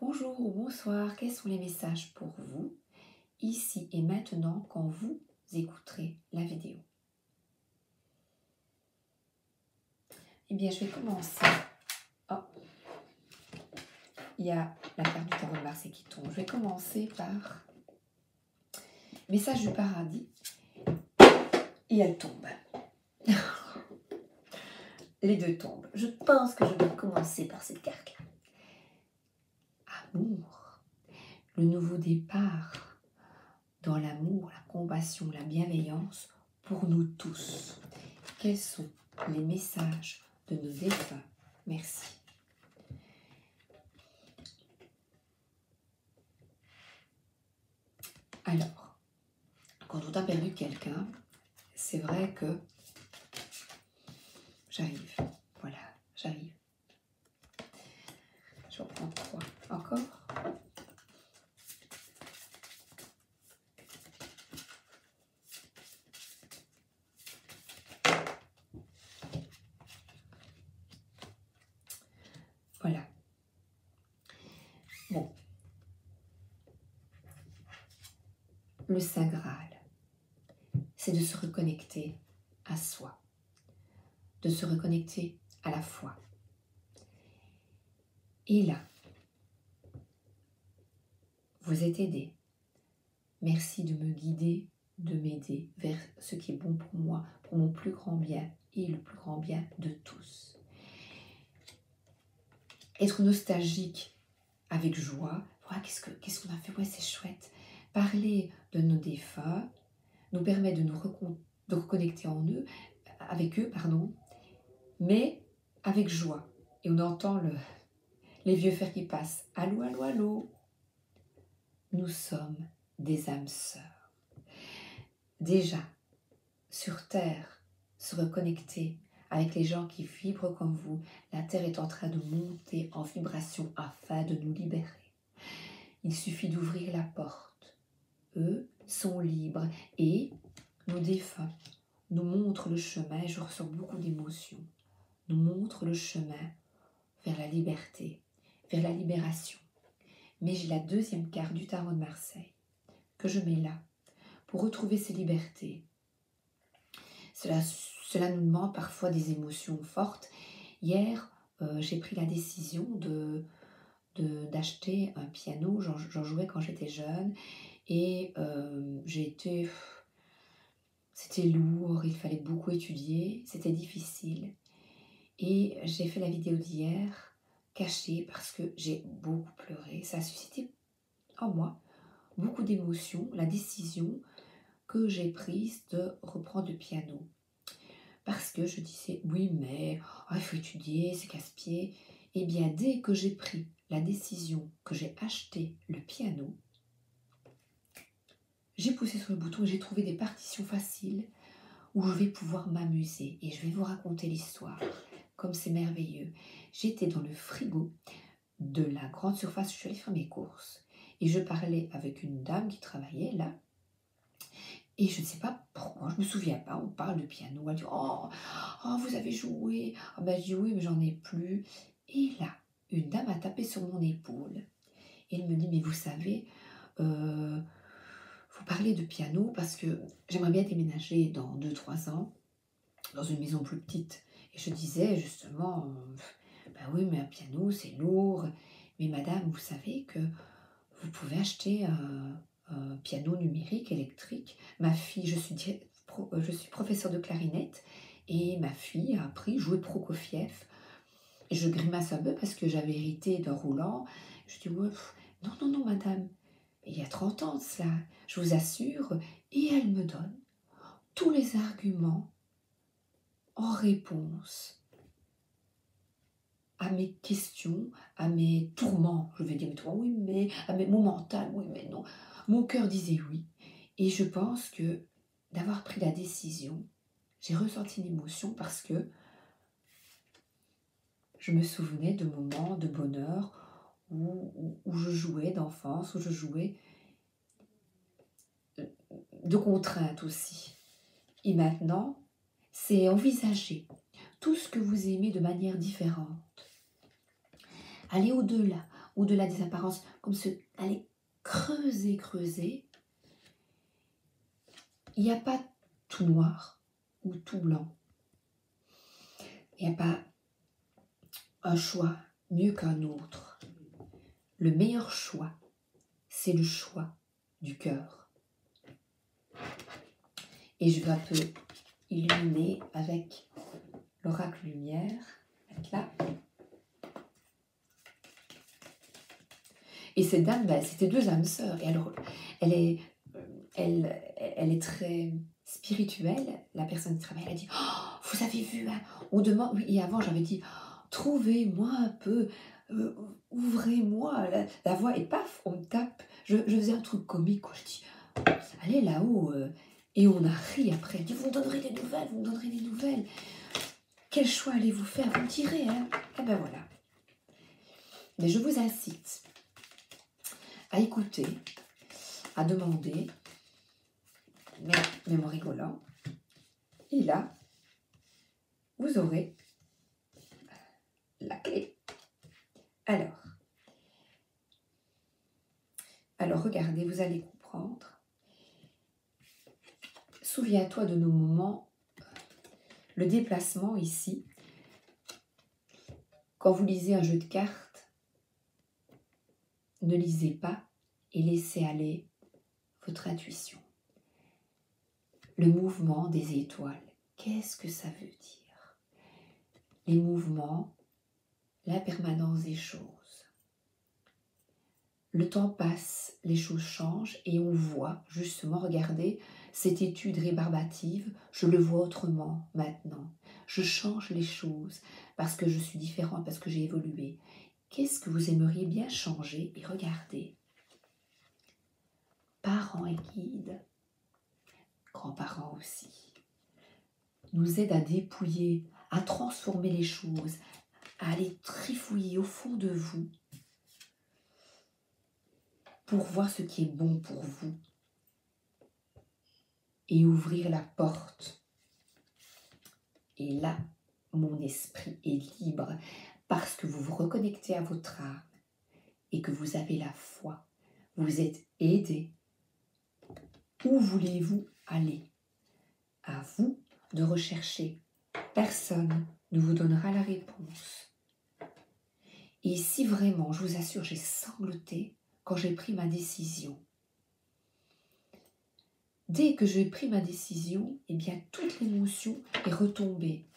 Bonjour ou bonsoir, quels sont les messages pour vous, ici et maintenant, quand vous écouterez la vidéo? Eh bien, je vais commencer. Oh, il y a la carte du tarot de Marseille qui tombe. Je vais commencer par message du paradis et elle tombe. Les deux tombent. Je pense que je vais commencer par cette carte-là. Amour, le nouveau départ dans l'amour, la compassion, la bienveillance pour nous tous. Quels sont les messages de nos défunts? Merci. Alors, quand on a perdu quelqu'un, c'est vrai que j'arrive. Voilà, j'arrive. Je reprends 3. Encore. Voilà. Bon. Le Saint Graal, c'est de se reconnecter à soi, de se reconnecter à la foi. Et là, vous êtes aidé. Merci de me guider, de m'aider vers ce qui est bon pour moi, pour mon plus grand bien et le plus grand bien de tous. Être nostalgique avec joie. Voilà, qu'est-ce qu'on a fait? Ouais, c'est chouette. Parler de nos défunts nous permet de nous reconnecter avec eux, mais avec joie. Et on entend les vieux fers qui passent. Allô, allô, allô. Nous sommes des âmes sœurs. Déjà, sur Terre, se reconnecter avec les gens qui vibrent comme vous. La Terre est en train de monter en vibration afin de nous libérer. Il suffit d'ouvrir la porte. Eux sont libres et nos défunts nous montrent le chemin. Je ressens beaucoup d'émotions. Nous montrent le chemin vers la liberté, vers la libération. Mais j'ai la deuxième carte du tarot de Marseille que je mets là pour retrouver ces libertés. Cela nous demande parfois des émotions fortes. Hier, j'ai pris la décision d'acheter un piano. J'en jouais quand j'étais jeune et c'était lourd, il fallait beaucoup étudier, c'était difficile. Et j'ai fait la vidéo d'hier cachée parce que j'ai beaucoup pleuré. Ça a suscité en moi beaucoup d'émotions, la décision que j'ai prise de reprendre le piano. Parce que je disais, oui, mais il faut étudier, c'est casse-pied. Et bien, dès que j'ai pris la décision, que j'ai acheté le piano, j'ai poussé sur le bouton et j'ai trouvé des partitions faciles où je vais pouvoir m'amuser. Et je vais vous raconter l'histoire, comme c'est merveilleux. J'étais dans le frigo de la grande surface, je suis allée faire mes courses. Et je parlais avec une dame qui travaillait là. Et je ne sais pas pourquoi, je ne me souviens pas, on parle de piano. Elle dit, oh, vous avez joué. Ben, je dis, oui, mais j'en ai plus. Et là, une dame a tapé sur mon épaule. Et elle me dit, mais vous savez, vous parlez de piano parce que j'aimerais bien déménager dans 2-3 ans, dans une maison plus petite. Et je disais justement, ben oui, mais un piano, c'est lourd. Mais madame, vous savez que vous pouvez acheter un piano numérique, électrique. Ma fille, je suis professeure de clarinette et ma fille a appris à jouer Prokofiev. Et je grimace un peu parce que j'avais hérité d'un roulant. Je dis, ouais, non, non, non, madame. Et il y a 30 ans de cela, je vous assure. Et elle me donne tous les arguments en réponse à mes questions, à mes tourments. Je vais dire, mais toi, oui, mais mon mental, oui, mais non. Mon cœur disait oui. Et je pense que d'avoir pris la décision, j'ai ressenti une émotion parce que je me souvenais de moments de bonheur où je jouais d'enfance, où je jouais de contraintes aussi. Et maintenant, c'est envisager tout ce que vous aimez de manière différente. Allez au-delà, au-delà des apparences, comme aller creuser, creuser. Il n'y a pas tout noir ou tout blanc. Il n'y a pas un choix mieux qu'un autre. Le meilleur choix, c'est le choix du cœur. Et je vais un peu illuminer avec l'oracle lumière, là. Et cette dame, c'était deux âmes sœurs. Et alors, elle est très spirituelle, la personne qui travaille. Elle a dit, oh, vous avez vu, hein, on demande, oui, et avant j'avais dit, trouvez-moi un peu, ouvrez-moi la voie, et paf, on me tape. Je faisais un truc comique, quoi. Je dis, allez là-haut, et on a ri après. Elle dit, vous me donnerez des nouvelles, vous me donnerez des nouvelles. Quel choix allez-vous faire? Vous me direz, hein. Et ben voilà. Mais je vous incite à écouter, à demander, même en rigolant. Et là, vous aurez la clé. Alors regardez, vous allez comprendre. Souviens-toi de nos moments, le déplacement ici. Quand vous lisez un jeu de cartes, ne lisez pas et laissez aller votre intuition. Le mouvement des étoiles, qu'est-ce que ça veut dire? Les mouvements, l'impermanence des choses. Le temps passe, les choses changent et on voit, justement, regardez, cette étude rébarbative, je le vois autrement maintenant. Je change les choses parce que je suis différente, parce que j'ai évolué. Qu'est-ce que vous aimeriez bien changer? Et regardez. Parents et guides, grands-parents aussi, nous aident à dépouiller, à transformer les choses, à aller trifouiller au fond de vous pour voir ce qui est bon pour vous et ouvrir la porte. Et là, mon esprit est libre parce que vous vous reconnectez à votre âme et que vous avez la foi. Vous êtes aidé. Où voulez-vous aller? À vous de rechercher. Personne ne vous donnera la réponse. Et si vraiment, je vous assure, j'ai sangloté quand j'ai pris ma décision. Dès que j'ai pris ma décision, eh bien, toute l'émotion est retombée.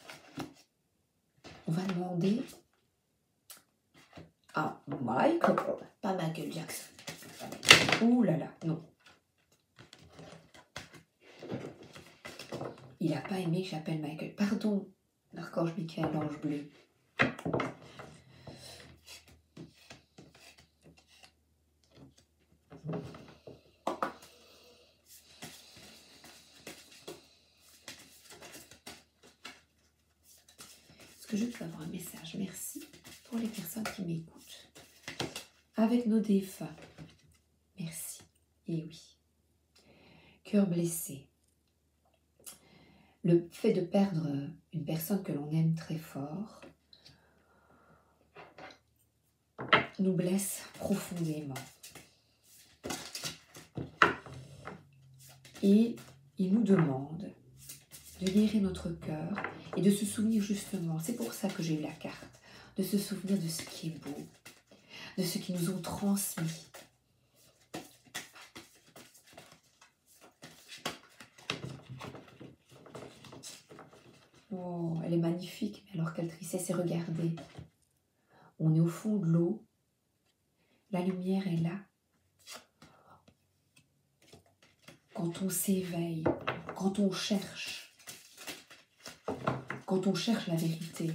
On va demander à Michael, pas Michael Jackson. Ouh là là, non. Il n'a pas aimé que j'appelle Michael. Pardon, l'archange Michael, l'ange bleu. Est-ce que je peux avoir un message? Merci pour les personnes qui m'écoutent. Avec nos défunts. Merci. Et oui. Cœur blessé. Le fait de perdre une personne que l'on aime très fort nous blesse profondément. Et il nous demande de guérir notre cœur et de se souvenir justement, c'est pour ça que j'ai eu la carte, de se souvenir de ce qui est beau, de ce qu'ils nous ont transmis. Oh, elle est magnifique, mais alors quelle tristesse, et regardez, on est au fond de l'eau, la lumière est là. Quand on s'éveille, quand on cherche la vérité,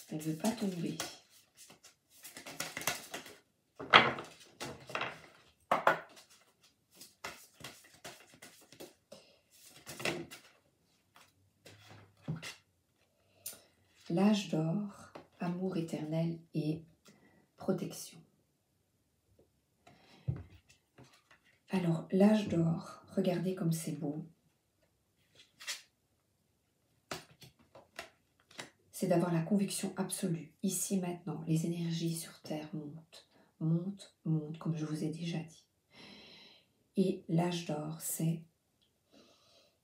elle ne veut pas tomber. L'âge d'or, amour éternel et protection. Alors, l'âge d'or, regardez comme c'est beau. c'est d'avoir la conviction absolue, ici maintenant, les énergies sur Terre montent, montent, montent, comme je vous ai déjà dit. Et l'âge d'or, c'est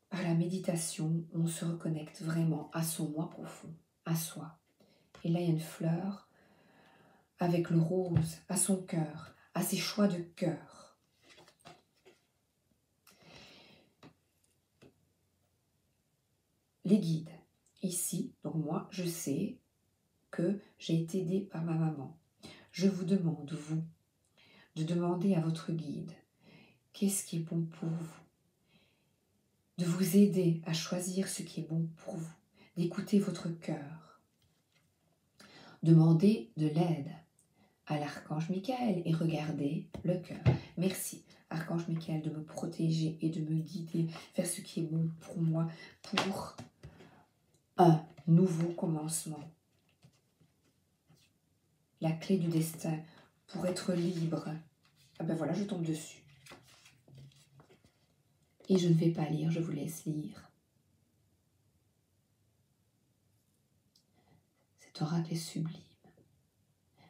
par la méditation, on se reconnecte vraiment à son moi profond, à soi. Et là, il y a une fleur avec le rose, à son cœur, à ses choix de cœur. Les guides, ici, donc moi, je sais que j'ai été aidée par ma maman. Je vous demande, vous, de demander à votre guide qu'est-ce qui est bon pour vous, de vous aider à choisir ce qui est bon pour vous, d'écouter votre cœur. Demandez de l'aide à l'archange Michael et regardez le cœur. Merci, archange Michael, de me protéger et de me guider vers ce qui est bon pour moi, pour un nouveau commencement. La clé du destin, pour être libre. Ah ben voilà, je tombe dessus. Et je ne vais pas lire, je vous laisse lire. Cet oracle est sublime.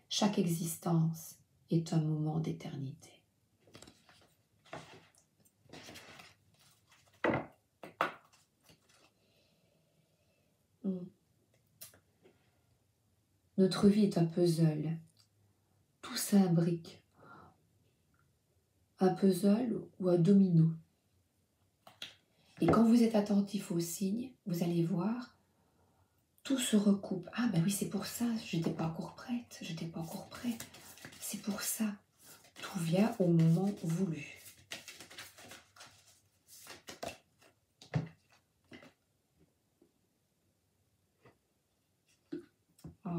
Chaque existence est un moment d'éternité. Notre vie est un puzzle. Tout s'imbrique. Un puzzle ou un domino. Et quand vous êtes attentif aux signes, vous allez voir, tout se recoupe. Ah ben oui, c'est pour ça, je n'étais pas encore prête, je n'étais pas encore prêt. C'est pour ça. Tout vient au moment voulu. Oh.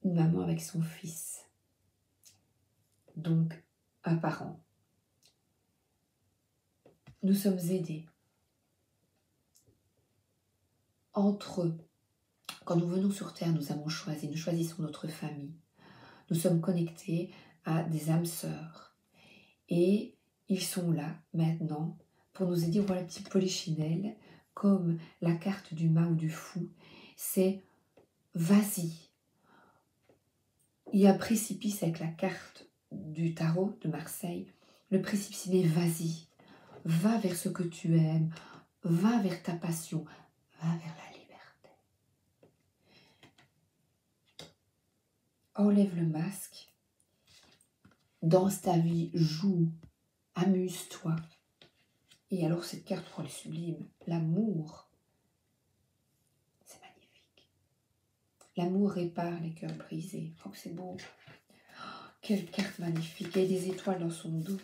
Une maman avec son fils. Donc, un parent. Nous sommes aidés. Entre eux, quand nous venons sur Terre, nous avons choisi, nous choisissons notre famille. Nous sommes connectés à des âmes sœurs. Et ils sont là, maintenant, pour nous aider. Voilà le petit polichinelle, comme la carte du mât ou du fou. C'est vas-y. Il y a un précipice avec la carte du tarot de Marseille. Le précipice, mais vas-y. Va vers ce que tu aimes. Va vers ta passion. Va vers la liberté. Enlève le masque. Danse ta vie. Joue. Amuse-toi. Et alors cette carte, oh, elle est sublime. L'amour. C'est magnifique. L'amour répare les cœurs brisés. Oh, que c'est beau. Oh, quelle carte magnifique. Il y a des étoiles dans son dos.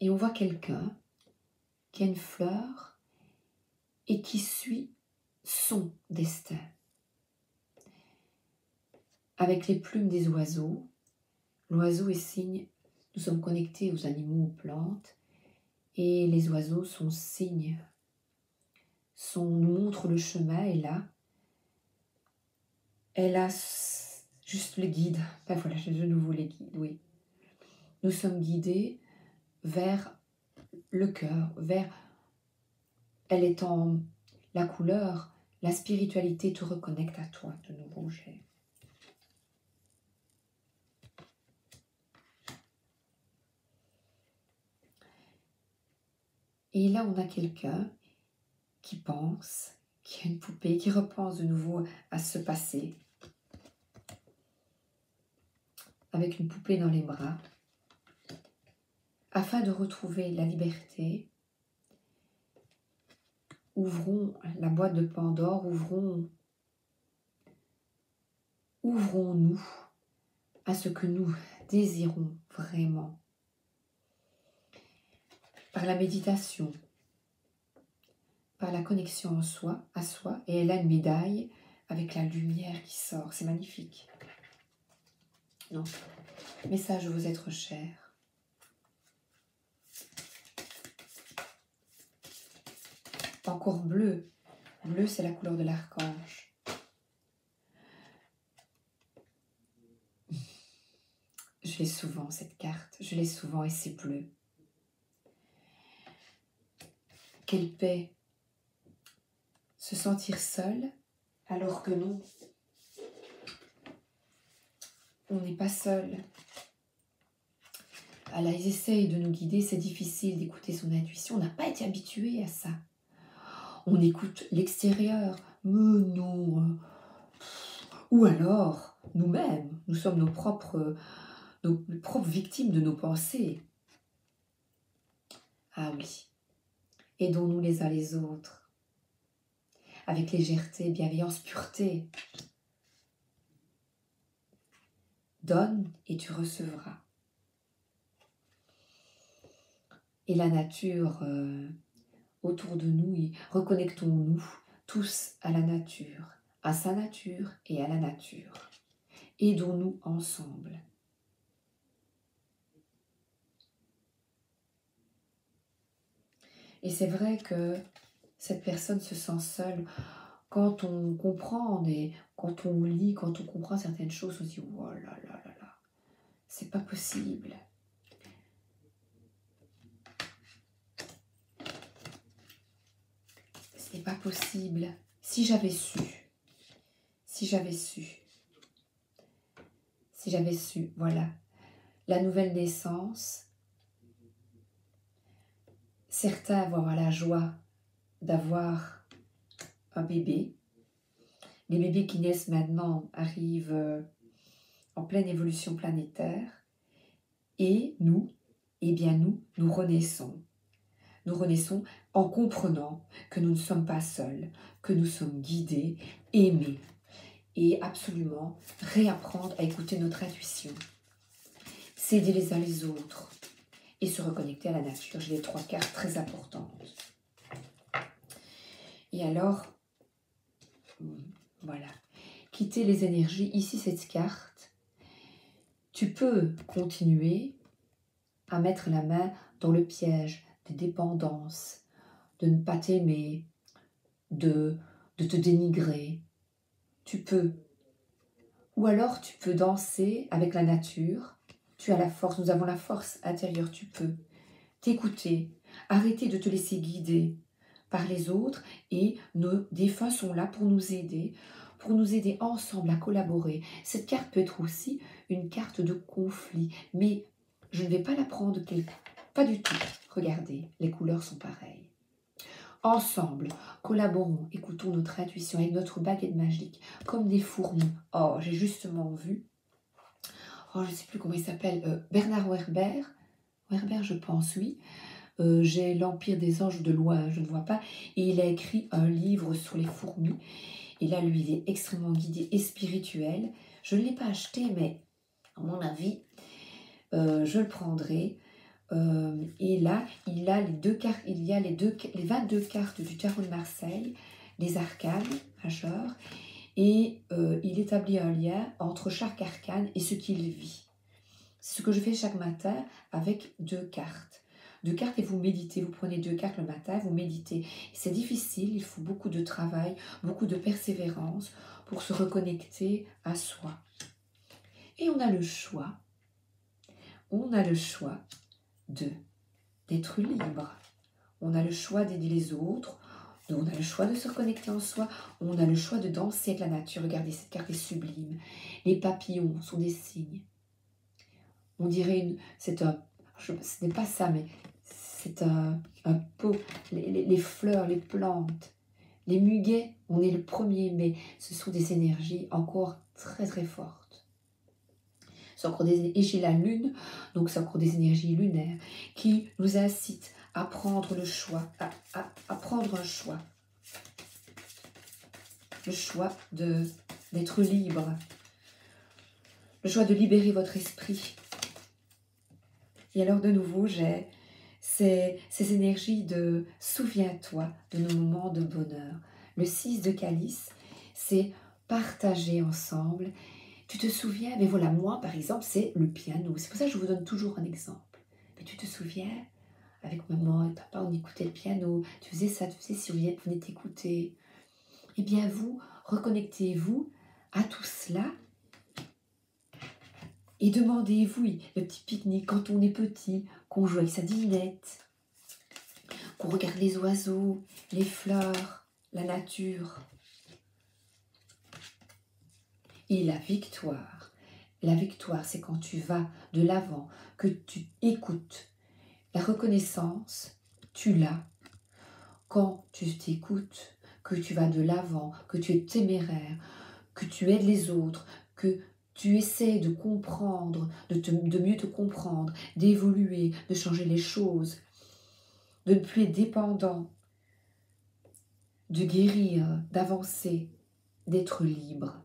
Et on voit quelqu'un qui a une fleur et qui suit son destin. Avec les plumes des oiseaux, l'oiseau est signe, nous sommes connectés aux animaux, aux plantes, et les oiseaux sont signes, nous montrent le chemin, et là, elle a juste le guide. Ben voilà, j'ai de nouveau les guides, oui. Nous sommes guidés vers le cœur, vers... Elle est en la couleur, la spiritualité te reconnecte à toi, de nouveau, j'ai... Et là, on a quelqu'un qui pense, qui a une poupée, qui repense de nouveau à ce passé, avec une poupée dans les bras, afin de retrouver la liberté. Ouvrons la boîte de Pandore, ouvrons-nous à ce que nous désirons vraiment. Par la méditation, par la connexion en soi, à soi, et elle a une médaille avec la lumière qui sort, c'est magnifique. Non. Message de vos êtres chers. Encore bleu. Bleu, c'est la couleur de l'archange. Je l'ai souvent, cette carte. Je l'ai souvent et c'est bleu. Quelle paix. Se sentir seul, alors que non. On n'est pas seul. Alors, ils essayent de nous guider, c'est difficile d'écouter son intuition. On n'a pas été habitué à ça. On écoute l'extérieur, mais non. Ou alors, nous-mêmes, nous sommes nos propres victimes de nos pensées. Ah oui, aidons-nous les uns les autres, avec légèreté, bienveillance, pureté. Donne et tu recevras. Et la nature autour de nous, reconnectons-nous tous à la nature, à sa nature et à la nature. Aidons-nous ensemble. Et c'est vrai que cette personne se sent seule. Quand on comprend, quand on lit, quand on comprend certaines choses, on se dit « Oh là là là là, c'est pas possible ». C'est pas possible. Si j'avais su, voilà, la nouvelle naissance, certains vont avoir la joie d'avoir un bébé. Les bébés qui naissent maintenant arrivent en pleine évolution planétaire. Et nous, eh bien nous renaissons. Nous renaissons en comprenant que nous ne sommes pas seuls, que nous sommes guidés, aimés. Et absolument réapprendre à écouter notre intuition. S'aider les uns les autres. Et se reconnecter à la nature. J'ai les 3 cartes très importantes. Et alors, voilà. Quitter les énergies. Ici, cette carte. Tu peux continuer à mettre la main dans le piège des dépendances, de ne pas t'aimer, de te dénigrer. Tu peux. Ou alors tu peux danser avec la nature. Tu as la force, nous avons la force intérieure, tu peux t'écouter, arrêter de te laisser guider par les autres et nos défunts sont là pour nous aider ensemble à collaborer. Cette carte peut être aussi une carte de conflit, mais je ne vais pas la prendre pas du tout. Regardez, les couleurs sont pareilles. Ensemble, collaborons, écoutons notre intuition avec notre baguette magique, comme des fourmis. Oh, j'ai justement vu, je ne sais plus comment il s'appelle, Bernard Werber, je pense, oui. J'ai l'Empire des anges de loin, je ne vois pas, et il a écrit un livre sur les fourmis. Et là, lui, il est extrêmement guidé et spirituel. Je ne l'ai pas acheté, mais à mon avis, je le prendrai. Et là, il a les 2 cartes, il y a les 22 cartes du tarot de Marseille, les arcanes majeurs, et il établit un lien entre chaque arcane et ce qu'il vit. C'est ce que je fais chaque matin avec 2 cartes. 2 cartes et vous méditez, vous prenez 2 cartes le matin, vous méditez. C'est difficile, il faut beaucoup de travail, beaucoup de persévérance pour se reconnecter à soi. Et on a le choix d'être libre. On a le choix d'aider les autres, on a le choix de se reconnecter en soi, on a le choix de danser avec la nature. Regardez, cette carte est sublime. Les papillons sont des signes. On dirait ce n'est pas ça, mais c'est un pot, les fleurs, les plantes, les muguets, on est le 1er mai. Ce sont des énergies encore très très fortes. Et j'ai la lune, donc c'est encore des énergies lunaires qui nous incitent à prendre le choix, à prendre un choix. Le choix d'être libre. Le choix de libérer votre esprit. Et alors de nouveau, j'ai ces énergies de souviens-toi de nos moments de bonheur. Le 6 de calice, c'est partager ensemble Tu te souviens, mais voilà, moi par exemple, c'est le piano. C'est pour ça que je vous donne toujours un exemple. Mais tu te souviens, avec maman et papa, on écoutait le piano. Tu faisais ça, tu faisais si vous venez t'écouter. Eh bien vous, reconnectez-vous à tout cela et demandez-vous, le petit pique-nique quand on est petit, qu'on joue avec sa dinette, qu'on regarde les oiseaux, les fleurs, la nature. Et la victoire, c'est quand tu vas de l'avant, que tu écoutes. La reconnaissance, tu l'as. Quand tu t'écoutes, que tu vas de l'avant, que tu es téméraire, que tu aides les autres, que tu essaies de comprendre, de mieux te comprendre, d'évoluer, de changer les choses, de ne plus être dépendant, de guérir, d'avancer, d'être libre.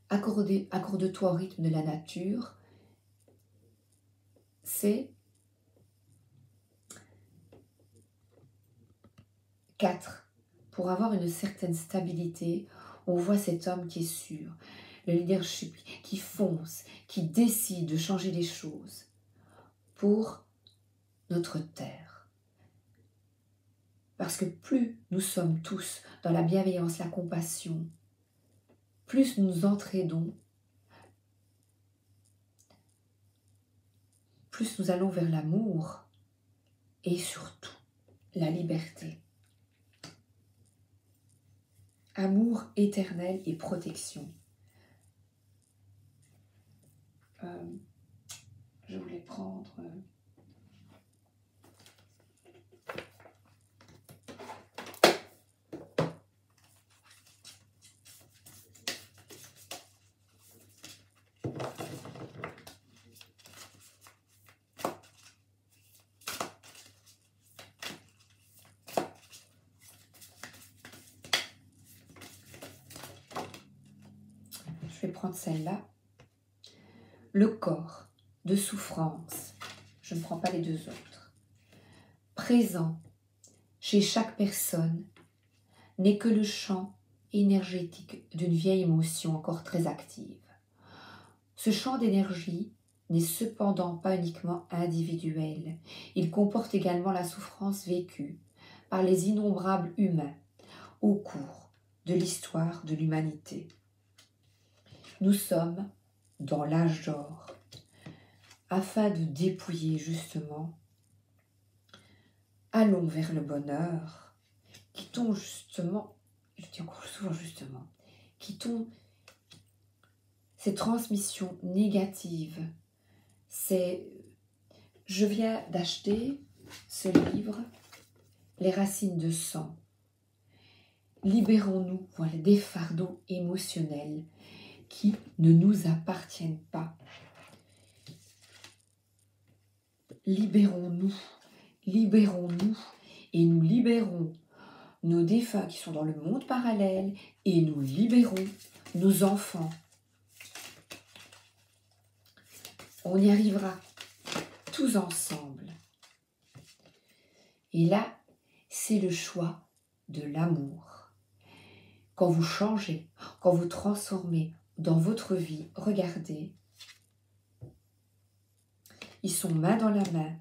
Accorde-toi au rythme de la nature. C'est 4. Pour avoir une certaine stabilité, on voit cet homme qui est sûr, le leadership, qui fonce, qui décide de changer les choses pour notre terre. Parce que plus nous sommes tous dans la bienveillance, la compassion, plus nous nous entraidons, plus nous allons vers l'amour et surtout la liberté. Amour éternel et protection. Je voulais prendre... Je vais prendre celle-là. Le corps de souffrance. Je ne prends pas les deux autres. Présent chez chaque personne n'est que le champ énergétique d'une vieille émotion encore très active. Ce champ d'énergie n'est cependant pas uniquement individuel. Il comporte également la souffrance vécue par les innombrables humains au cours de l'histoire de l'humanité. Nous sommes dans l'âge d'or. Afin de dépouiller justement, allons vers le bonheur, quittons justement, je dis encore souvent justement, quittons ces transmissions négatives. Je viens d'acheter ce livre, Les racines de sang. Libérons-nous, voilà, des fardeaux émotionnels qui ne nous appartiennent pas. Libérons-nous et nous libérons nos défunts qui sont dans le monde parallèle et nous libérons nos enfants. On y arrivera tous ensemble. Et là, c'est le choix de l'amour. Quand vous changez, quand vous transformez dans votre vie, regardez, ils sont main dans la main.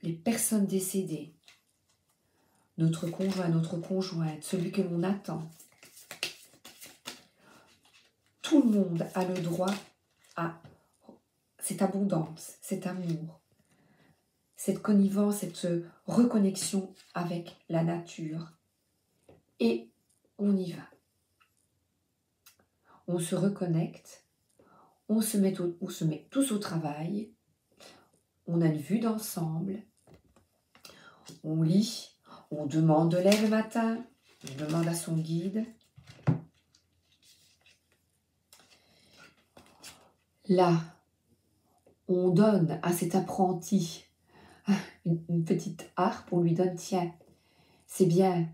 Les personnes décédées, notre conjoint, notre conjointe, celui que l'on attend. Tout le monde a le droit à cette abondance, cet amour, cette connivence, cette reconnexion avec la nature. Et on y va. On se reconnecte, on se met tous au travail, on a une vue d'ensemble, on lit, on demande de l'aide le matin, on demande à son guide. Là, on donne à cet apprenti une petite harpe, on lui donne, tiens, c'est bien,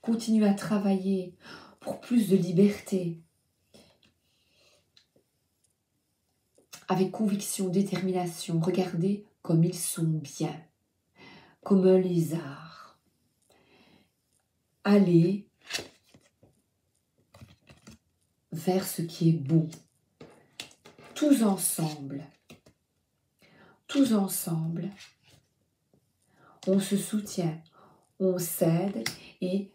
continue à travailler pour plus de liberté, avec conviction, détermination. Regardez comme ils sont bien. comme un lézard. Allez vers ce qui est beau. Tous ensemble, on se soutient, on s'aide et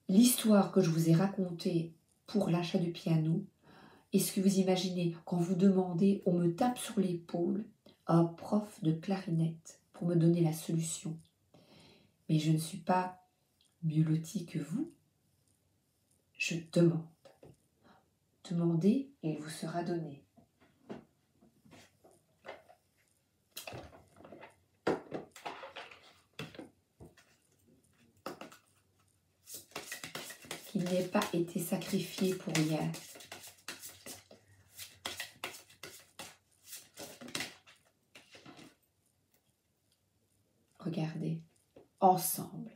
l'histoire que je vous ai racontée pour l'achat du piano, est-ce que vous imaginez, quand vous demandez, on me tape sur l'épaule, un prof de clarinette pour me donner la solution. Mais je ne suis pas mieux lotie que vous. Je demande. Demandez et il vous sera donné. Qu'il n'ait pas été sacrifié pour rien. Regardez, ensemble,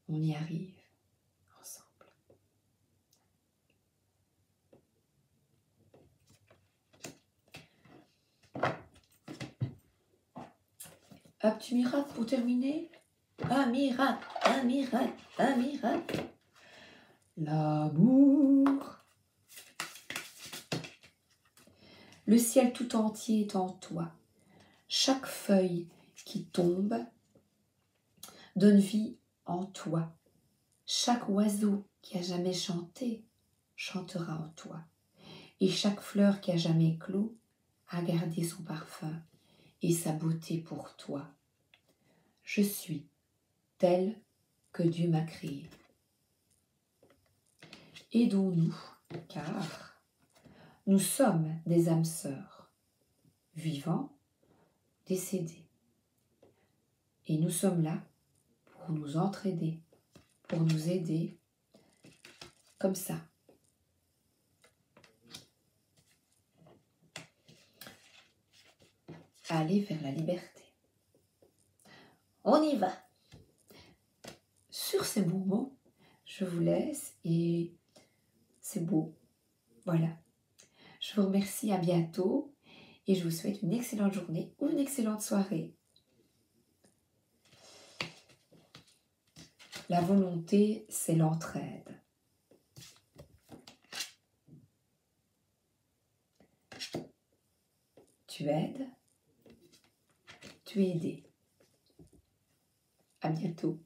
on y arrive, ensemble. Un petit miracle pour terminer. Un miracle, un miracle, un miracle. L'amour. Le ciel tout entier est en toi. Chaque feuille qui tombe donne vie en toi. Chaque oiseau qui a jamais chanté chantera en toi. Et chaque fleur qui a jamais éclos a gardé son parfum et sa beauté pour toi. Je suis telle que Dieu m'a créée. Aidons-nous, car nous sommes des âmes sœurs, vivants, décédés. Et nous sommes là pour nous entraider, pour nous aider, comme ça. Aller vers la liberté. On y va. Sur ces beaux mots, je vous laisse et c'est beau. Voilà. Je vous remercie, à bientôt et je vous souhaite une excellente journée ou une excellente soirée. La volonté, c'est l'entraide. Tu aides, tu es aidé. À bientôt.